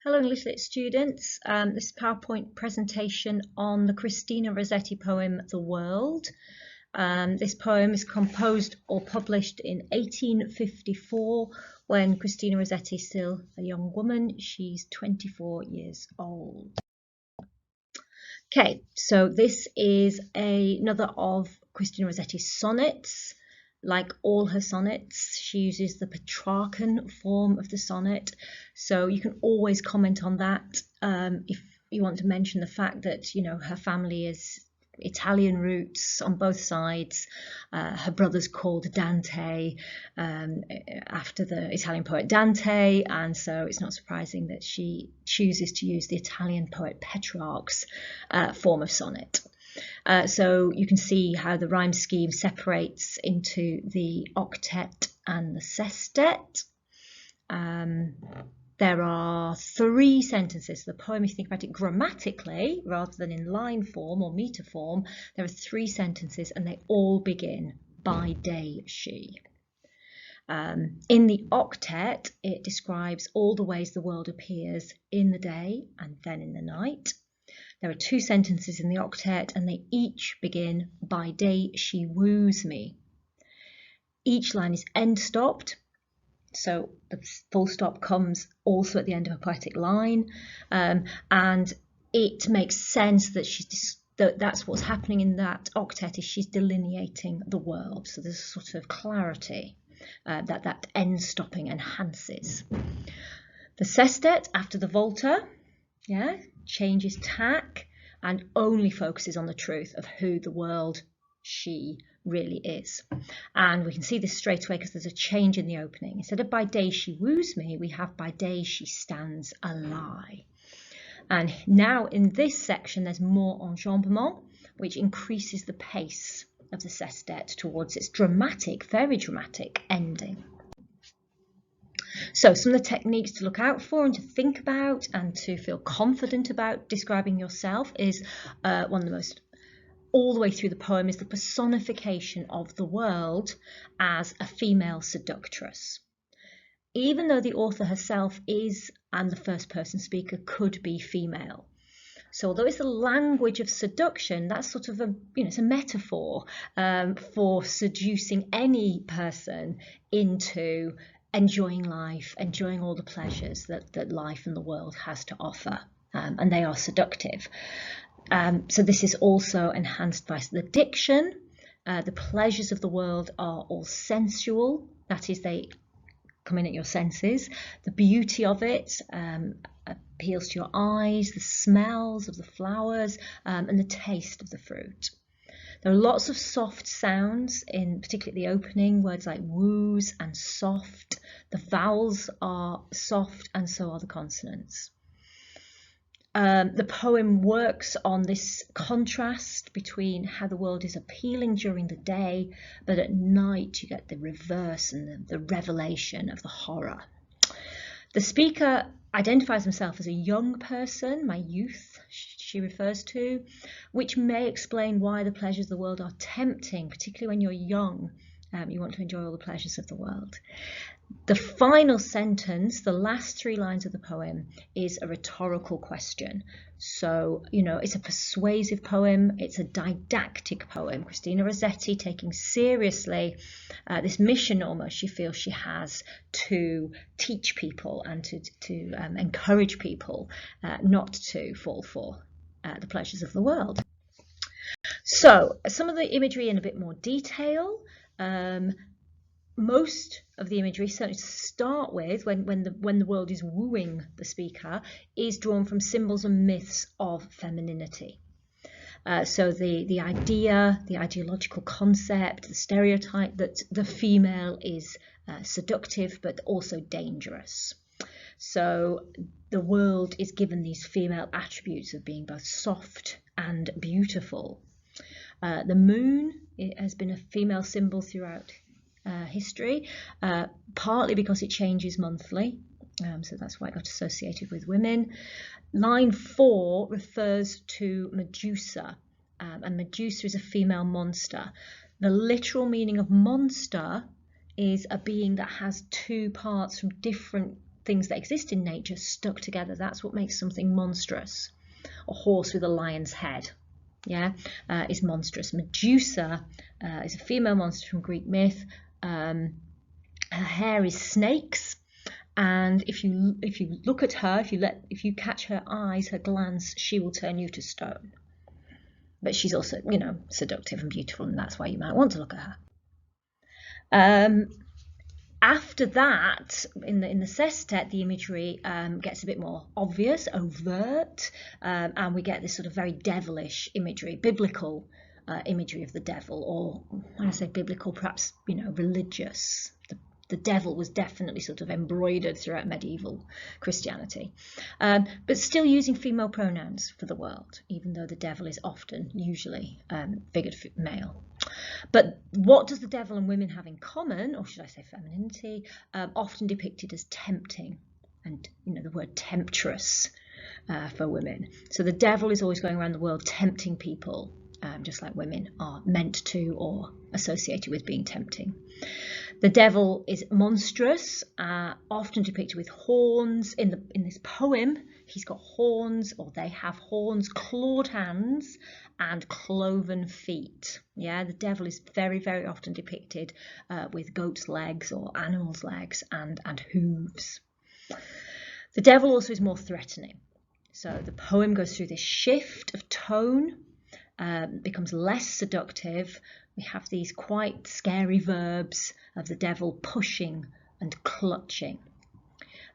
Hello English Lit students, this is a PowerPoint presentation on the Christina Rossetti poem The World. This poem is composed or published in 1854 when Christina Rossetti is still a young woman. She's 24 years old. Okay, so this is another of Christina Rossetti's sonnets. Like all her sonnets, she uses the Petrarchan form of the sonnet, so you can always comment on that if you want to mention the fact that, you know, her family is Italian roots on both sides. Her brother's called Dante after the Italian poet Dante, and so it's not surprising that she chooses to use the Italian poet Petrarch's form of sonnet. So you can see how the rhyme scheme separates into the octet and the sestet. There are 3 sentences. The poem, if you think about it grammatically, rather than in line form or meter form, there are 3 sentences and they all begin by day she. In the octet, it describes all the ways the world appears in the day and then in the night. There are 2 sentences in the octet and they each begin by day she woos me. Each line is end stopped, so the full stop comes also at the end of a poetic line, and it makes sense that that's what's happening in that octet, is she's delineating the world. So there's a sort of clarity that end stopping enhances. The sestet after the volta, changes tack and only focuses on the truth of who the world she really is. And we can see this straight away because there's a change in the opening. Instead of by day she woos me, we have by day she stands a lie. And now in this section there's more enjambment, which increases the pace of the sestet towards its dramatic, very dramatic ending. So some of the techniques to look out for and to think about and to feel confident about describing yourself is one of the most, all the way through the poem, is the personification of the world as a female seductress. Even though the author herself is, and the first person speaker could be, female. So although it's the language of seduction, that's sort of it's a metaphor for seducing any person into enjoying life, enjoying all the pleasures that life and the world has to offer, and they are seductive. So this is also enhanced by the diction. The pleasures of the world are all sensual, that is, they come in at your senses. The beauty of it appeals to your eyes, the smells of the flowers, and the taste of the fruit. There are lots of soft sounds in particularly the opening, words like woos and soft. The vowels are soft and so are the consonants. The poem works on this contrast between how the world is appealing during the day, but at night you get the reverse and the revelation of the horror. The speaker identifies himself as a young person, my youth, she refers to, which may explain why the pleasures of the world are tempting, particularly when you're young. You want to enjoy all the pleasures of the world. The final sentence, the last 3 lines of the poem, is a rhetorical question. So, it's a persuasive poem, it's a didactic poem. Christina Rossetti taking seriously this mission almost she feels she has to teach people and to encourage people not to fall for the pleasures of the world. So, some of the imagery in a bit more detail. Most of the imagery, certainly to start with, when the world is wooing the speaker, is drawn from symbols and myths of femininity. So the idea, the ideological concept, the stereotype that the female is seductive but also dangerous. So the world is given these female attributes of being both soft and beautiful. The moon, it has been a female symbol throughout history, partly because it changes monthly, so that's why it got associated with women. Line 4 refers to Medusa, and Medusa is a female monster. The literal meaning of monster is a being that has 2 parts from different things that exist in nature stuck together. That's what makes something monstrous. A horse with a lion's head, is monstrous. Medusa is a female monster from Greek myth. Her hair is snakes, and if you look at her, if you catch her eyes, her glance, she will turn you to stone. But she's also, seductive and beautiful, and that's why you might want to look at her. After that, in the sestet, the imagery gets a bit more obvious, overt, and we get this sort of very devilish imagery, biblical imagery of the devil, or when I say biblical, perhaps religious. The devil was definitely sort of embroidered throughout medieval Christianity, but still using female pronouns for the world, even though the devil is usually figured male. But what does the devil and women have in common, or should I say femininity, often depicted as tempting, and the word temptress for women. So the devil is always going around the world tempting people, just like women are meant to or associated with being tempting. The devil is monstrous, often depicted with horns. In this poem, he's got horns, or they have horns, clawed hands, and cloven feet. The devil is very, very often depicted with goat's legs or animal's legs and hooves. The devil also is more threatening. So the poem goes through this shift of tone, becomes less seductive. We have these quite scary verbs of the devil pushing and clutching.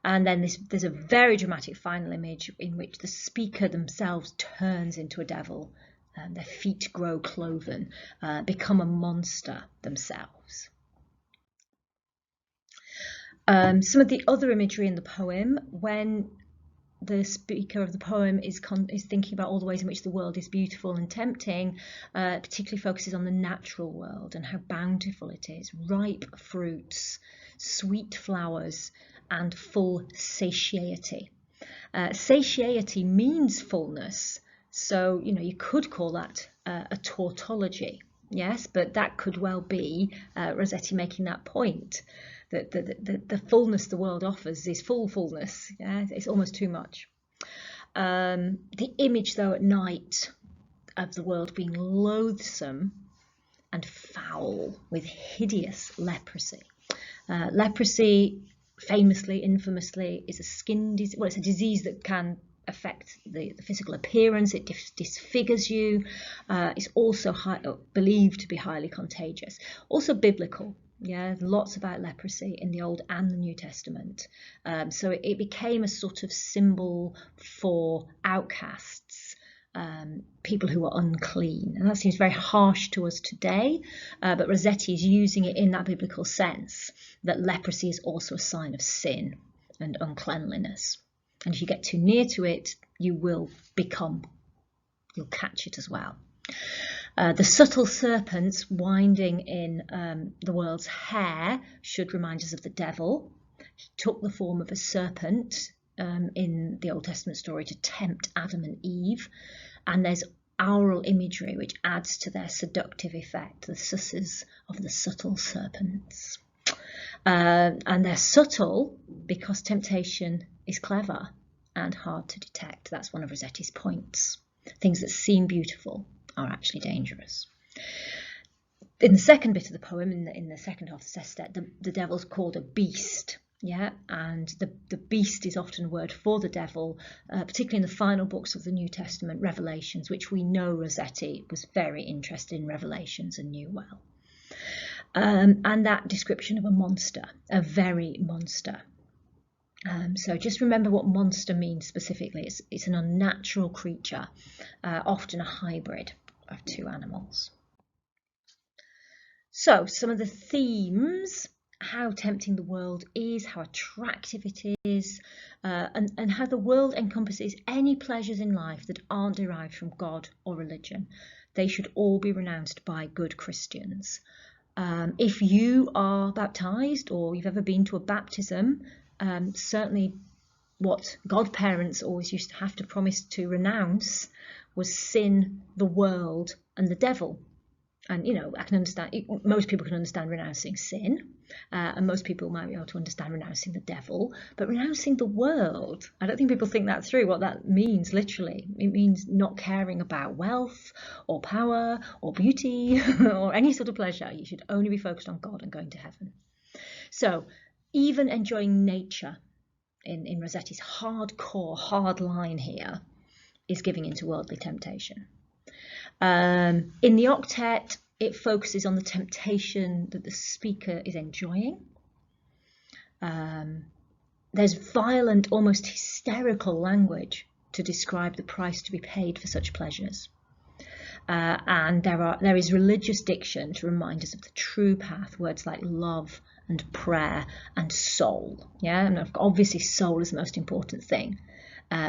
And then there's a very dramatic final image in which the speaker themselves turns into a devil, and their feet grow cloven, become a monster themselves. Some of the other imagery in the poem, when the speaker of the poem is thinking about all the ways in which the world is beautiful and tempting, particularly focuses on the natural world and how bountiful it is. Ripe fruits, sweet flowers, and full satiety. Satiety means fullness, so you could call that a tautology, yes, but that could well be Rossetti making that point. The fullness the world offers is fullness. It's almost too much. The image, though, at night of the world being loathsome and foul with hideous leprosy. Leprosy, infamously, is a skin disease. Well, it's a disease that can affect the physical appearance. It disfigures you. It's also believed to be highly contagious. Also biblical. Lots about leprosy in the Old and the New Testament. So it became a sort of symbol for outcasts, people who are unclean. And that seems very harsh to us today, but Rossetti is using it in that biblical sense, that leprosy is also a sign of sin and uncleanliness. And if you get too near to it, you'll catch it as well. The subtle serpents winding in the world's hair should remind us of the devil. He took the form of a serpent in the Old Testament story to tempt Adam and Eve. And there's aural imagery which adds to their seductive effect, the susses of the subtle serpents. And they're subtle because temptation is clever and hard to detect. That's one of Rossetti's points. Things that seem beautiful are actually dangerous. In the second bit of the poem, in the second half of the sestet, the devil's called a beast. And the beast is often a word for the devil, particularly in the final books of the New Testament, Revelations, which we know Rossetti was very interested in Revelations and knew well. And that description of a monster, a very monster. So just remember what monster means specifically. It's an unnatural creature, often a hybrid of two animals. So some of the themes: how tempting the world is, how attractive it is, and how the world encompasses any pleasures in life that aren't derived from God or religion. They should all be renounced by good Christians. If you are baptized or you've ever been to a baptism, certainly what godparents always used to have to promise to renounce was sin, the world, and the devil. And, you know, I can understand, most people can understand renouncing sin, and most people might be able to understand renouncing the devil, but renouncing the world, I don't think people think that through, what that means literally. It means not caring about wealth or power or beauty or any sort of pleasure. You should only be focused on God and going to heaven. So even enjoying nature in Rossetti's hardcore, hard line here is giving into worldly temptation. In the octet, it focuses on the temptation that the speaker is enjoying. There's violent, almost hysterical language to describe the price to be paid for such pleasures. And there is religious diction to remind us of the true path, words like love and prayer and soul. Yeah, and obviously soul is the most important thing.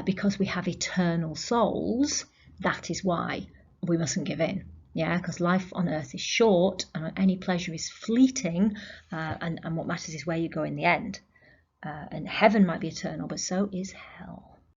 Because we have eternal souls, that is why we mustn't give in. Yeah, because life on earth is short and any pleasure is fleeting, and what matters is where you go in the end. And heaven might be eternal, but so is hell.